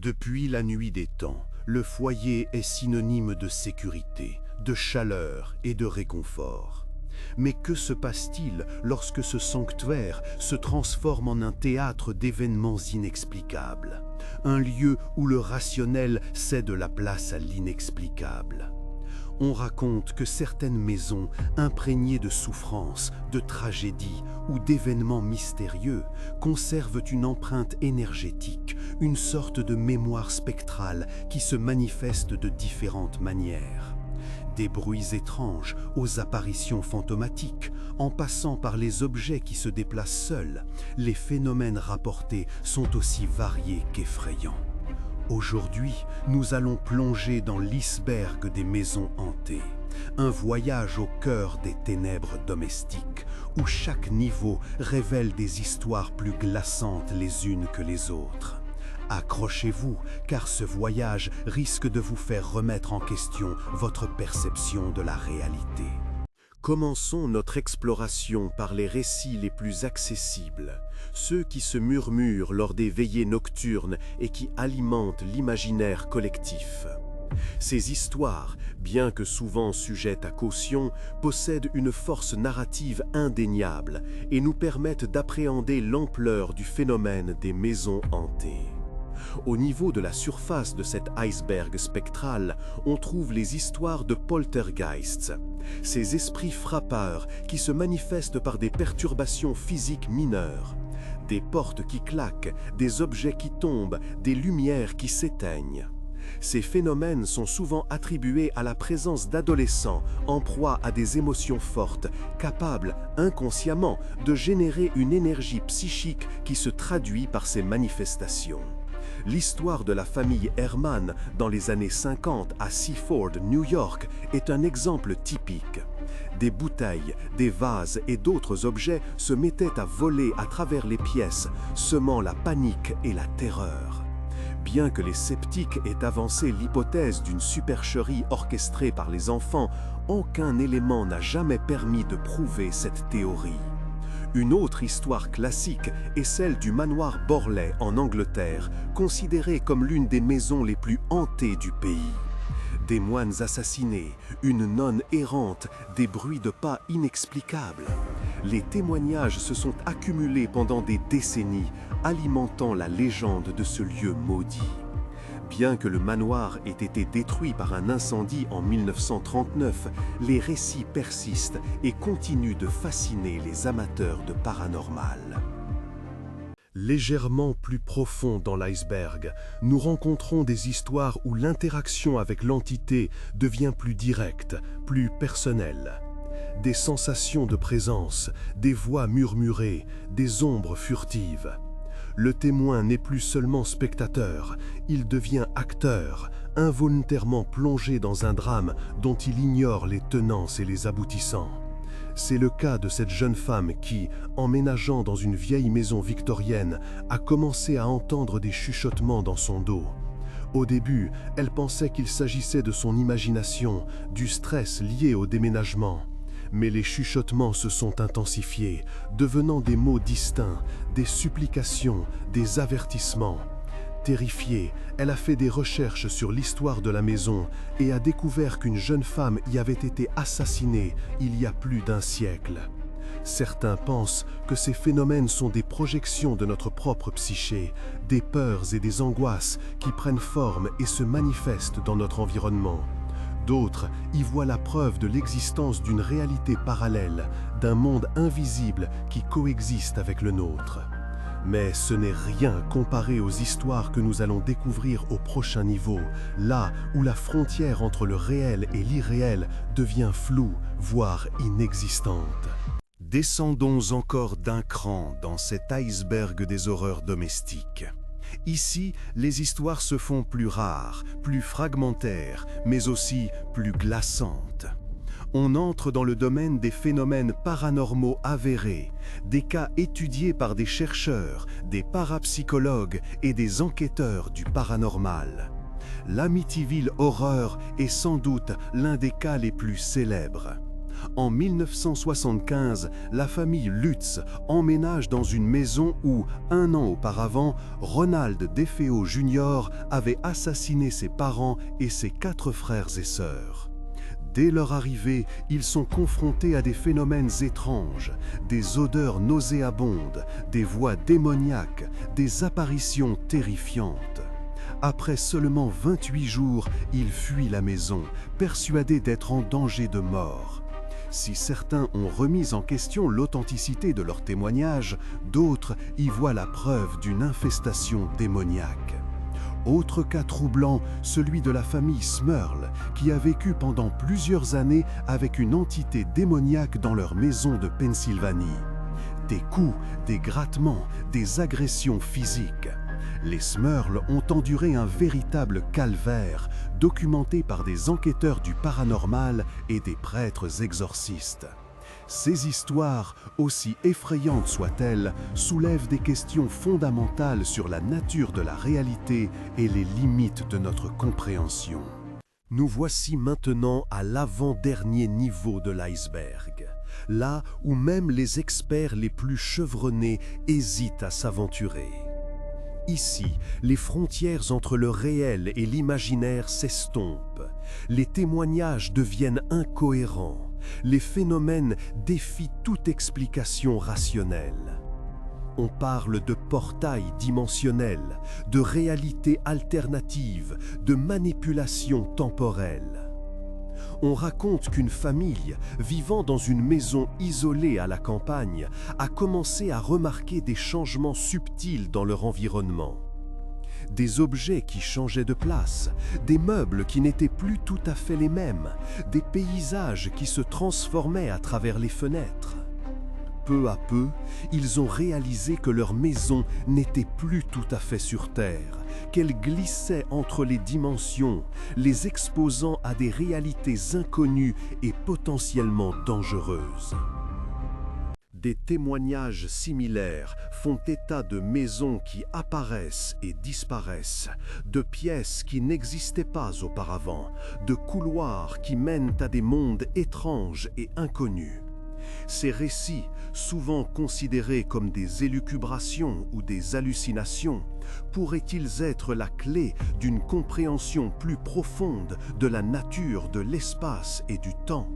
Depuis la nuit des temps, le foyer est synonyme de sécurité, de chaleur et de réconfort. Mais que se passe-t-il lorsque ce sanctuaire se transforme en un théâtre d'événements inexplicables, un lieu où le rationnel cède la place à l'inexplicable? On raconte que certaines maisons, imprégnées de souffrances, de tragédies ou d'événements mystérieux, conservent une empreinte énergétique, une sorte de mémoire spectrale qui se manifeste de différentes manières. Des bruits étranges aux apparitions fantomatiques, en passant par les objets qui se déplacent seuls, les phénomènes rapportés sont aussi variés qu'effrayants. Aujourd'hui, nous allons plonger dans l'iceberg des maisons hantées, un voyage au cœur des ténèbres domestiques, où chaque niveau révèle des histoires plus glaçantes les unes que les autres. Accrochez-vous, car ce voyage risque de vous faire remettre en question votre perception de la réalité. Commençons notre exploration par les récits les plus accessibles, ceux qui se murmurent lors des veillées nocturnes et qui alimentent l'imaginaire collectif. Ces histoires, bien que souvent sujettes à caution, possèdent une force narrative indéniable et nous permettent d'appréhender l'ampleur du phénomène des maisons hantées. Au niveau de la surface de cet iceberg spectral, on trouve les histoires de poltergeists, ces esprits frappeurs qui se manifestent par des perturbations physiques mineures, des portes qui claquent, des objets qui tombent, des lumières qui s'éteignent. Ces phénomènes sont souvent attribués à la présence d'adolescents en proie à des émotions fortes, capables, inconsciemment, de générer une énergie psychique qui se traduit par ces manifestations. L'histoire de la famille Herman dans les années 50 à Seaford, New York, est un exemple typique. Des bouteilles, des vases et d'autres objets se mettaient à voler à travers les pièces, semant la panique et la terreur. Bien que les sceptiques aient avancé l'hypothèse d'une supercherie orchestrée par les enfants, aucun élément n'a jamais permis de prouver cette théorie. Une autre histoire classique est celle du manoir Borley en Angleterre, considérée comme l'une des maisons les plus hantées du pays. Des moines assassinés, une nonne errante, des bruits de pas inexplicables. Les témoignages se sont accumulés pendant des décennies, alimentant la légende de ce lieu maudit. Bien que le manoir ait été détruit par un incendie en 1939, les récits persistent et continuent de fasciner les amateurs de paranormal. Légèrement plus profond dans l'iceberg, nous rencontrons des histoires où l'interaction avec l'entité devient plus directe, plus personnelle. Des sensations de présence, des voix murmurées, des ombres furtives. Le témoin n'est plus seulement spectateur, il devient acteur, involontairement plongé dans un drame dont il ignore les tenants et les aboutissants. C'est le cas de cette jeune femme qui, emménageant dans une vieille maison victorienne, a commencé à entendre des chuchotements dans son dos. Au début, elle pensait qu'il s'agissait de son imagination, du stress lié au déménagement. Mais les chuchotements se sont intensifiés, devenant des mots distincts, des supplications, des avertissements. Terrifiée, elle a fait des recherches sur l'histoire de la maison et a découvert qu'une jeune femme y avait été assassinée il y a plus d'un siècle. Certains pensent que ces phénomènes sont des projections de notre propre psyché, des peurs et des angoisses qui prennent forme et se manifestent dans notre environnement. D'autres y voient la preuve de l'existence d'une réalité parallèle, d'un monde invisible qui coexiste avec le nôtre. Mais ce n'est rien comparé aux histoires que nous allons découvrir au prochain niveau, là où la frontière entre le réel et l'irréel devient floue, voire inexistante. Descendons encore d'un cran dans cet iceberg des horreurs domestiques. Ici, les histoires se font plus rares, plus fragmentaires, mais aussi plus glaçantes. On entre dans le domaine des phénomènes paranormaux avérés, des cas étudiés par des chercheurs, des parapsychologues et des enquêteurs du paranormal. L'Amityville Horror est sans doute l'un des cas les plus célèbres. En 1975, la famille Lutz emménage dans une maison où, un an auparavant, Ronald DeFeo Jr. avait assassiné ses parents et ses 4 frères et sœurs. Dès leur arrivée, ils sont confrontés à des phénomènes étranges, des odeurs nauséabondes, des voix démoniaques, des apparitions terrifiantes. Après seulement 28 jours, ils fuient la maison, persuadés d'être en danger de mort. Si certains ont remis en question l'authenticité de leurs témoignages, d'autres y voient la preuve d'une infestation démoniaque. Autre cas troublant, celui de la famille Smurl, qui a vécu pendant plusieurs années avec une entité démoniaque dans leur maison de Pennsylvanie. Des coups, des grattements, des agressions physiques. Les Smurl ont enduré un véritable calvaire, documenté par des enquêteurs du paranormal et des prêtres exorcistes. Ces histoires, aussi effrayantes soient-elles, soulèvent des questions fondamentales sur la nature de la réalité et les limites de notre compréhension. Nous voici maintenant à l'avant-dernier niveau de l'iceberg, là où même les experts les plus chevronnés hésitent à s'aventurer. Ici, les frontières entre le réel et l'imaginaire s'estompent, les témoignages deviennent incohérents, les phénomènes défient toute explication rationnelle. On parle de portails dimensionnels, de réalité alternative, de manipulation temporelle. On raconte qu'une famille, vivant dans une maison isolée à la campagne, a commencé à remarquer des changements subtils dans leur environnement. Des objets qui changeaient de place, des meubles qui n'étaient plus tout à fait les mêmes, des paysages qui se transformaient à travers les fenêtres. Peu à peu, ils ont réalisé que leur maison n'était plus tout à fait sur Terre, qu'elle glissait entre les dimensions, les exposant à des réalités inconnues et potentiellement dangereuses. Des témoignages similaires font état de maisons qui apparaissent et disparaissent, de pièces qui n'existaient pas auparavant, de couloirs qui mènent à des mondes étranges et inconnus. Ces récits, souvent considérés comme des élucubrations ou des hallucinations, pourraient-ils être la clé d'une compréhension plus profonde de la nature de l'espace et du temps?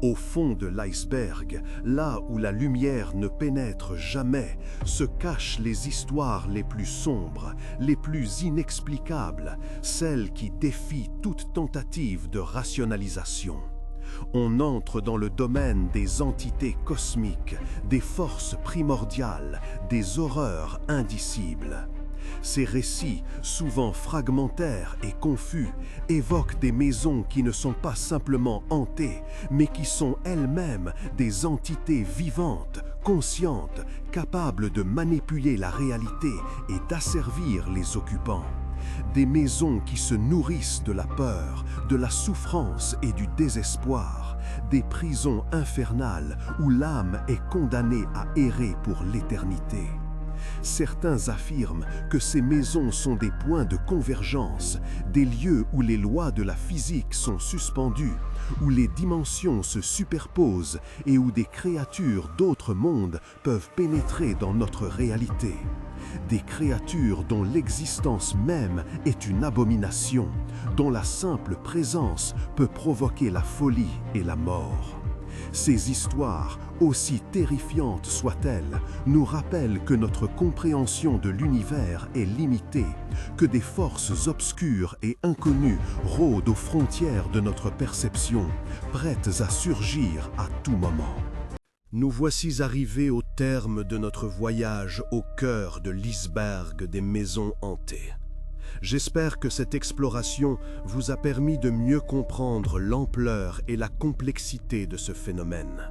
Au fond de l'iceberg, là où la lumière ne pénètre jamais, se cachent les histoires les plus sombres, les plus inexplicables, celles qui défient toute tentative de rationalisation. On entre dans le domaine des entités cosmiques, des forces primordiales, des horreurs indicibles. Ces récits, souvent fragmentaires et confus, évoquent des maisons qui ne sont pas simplement hantées, mais qui sont elles-mêmes des entités vivantes, conscientes, capables de manipuler la réalité et d'asservir les occupants. Des maisons qui se nourrissent de la peur, de la souffrance et du désespoir, des prisons infernales où l'âme est condamnée à errer pour l'éternité. Certains affirment que ces maisons sont des points de convergence, des lieux où les lois de la physique sont suspendues, où les dimensions se superposent et où des créatures d'autres mondes peuvent pénétrer dans notre réalité. Des créatures dont l'existence même est une abomination, dont la simple présence peut provoquer la folie et la mort. Ces histoires, aussi terrifiantes soient-elles, nous rappellent que notre compréhension de l'univers est limitée, que des forces obscures et inconnues rôdent aux frontières de notre perception, prêtes à surgir à tout moment. Nous voici arrivés au terme de notre voyage au cœur de l'iceberg des maisons hantées. J'espère que cette exploration vous a permis de mieux comprendre l'ampleur et la complexité de ce phénomène.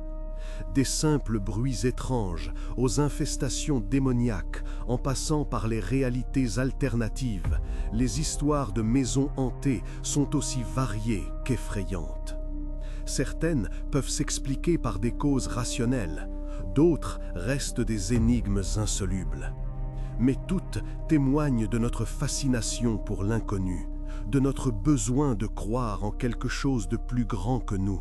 Des simples bruits étranges aux infestations démoniaques, en passant par les réalités alternatives, les histoires de maisons hantées sont aussi variées qu'effrayantes. Certaines peuvent s'expliquer par des causes rationnelles, d'autres restent des énigmes insolubles. Mais toutes témoignent de notre fascination pour l'inconnu, de notre besoin de croire en quelque chose de plus grand que nous.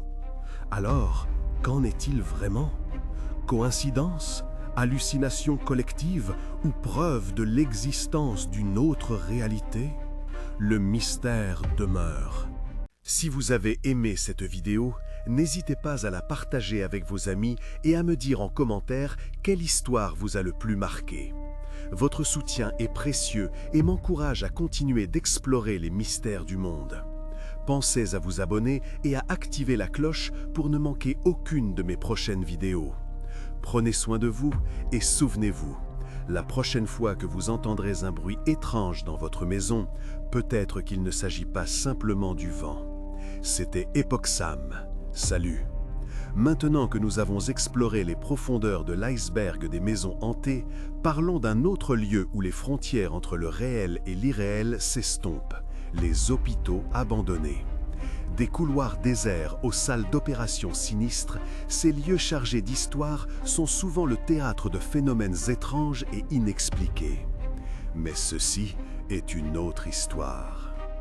Alors, qu'en est-il vraiment? Coïncidence? Hallucination collective ou preuve de l'existence d'une autre réalité? Le mystère demeure. Si vous avez aimé cette vidéo, n'hésitez pas à la partager avec vos amis et à me dire en commentaire quelle histoire vous a le plus marqué. Votre soutien est précieux et m'encourage à continuer d'explorer les mystères du monde. Pensez à vous abonner et à activer la cloche pour ne manquer aucune de mes prochaines vidéos. Prenez soin de vous et souvenez-vous, la prochaine fois que vous entendrez un bruit étrange dans votre maison, peut-être qu'il ne s'agit pas simplement du vent. C'était Epoch Sam. Salut! Maintenant que nous avons exploré les profondeurs de l'iceberg des maisons hantées, parlons d'un autre lieu où les frontières entre le réel et l'irréel s'estompent, les hôpitaux abandonnés. Des couloirs déserts aux salles d'opération sinistres, ces lieux chargés d'histoire sont souvent le théâtre de phénomènes étranges et inexpliqués. Mais ceci est une autre histoire.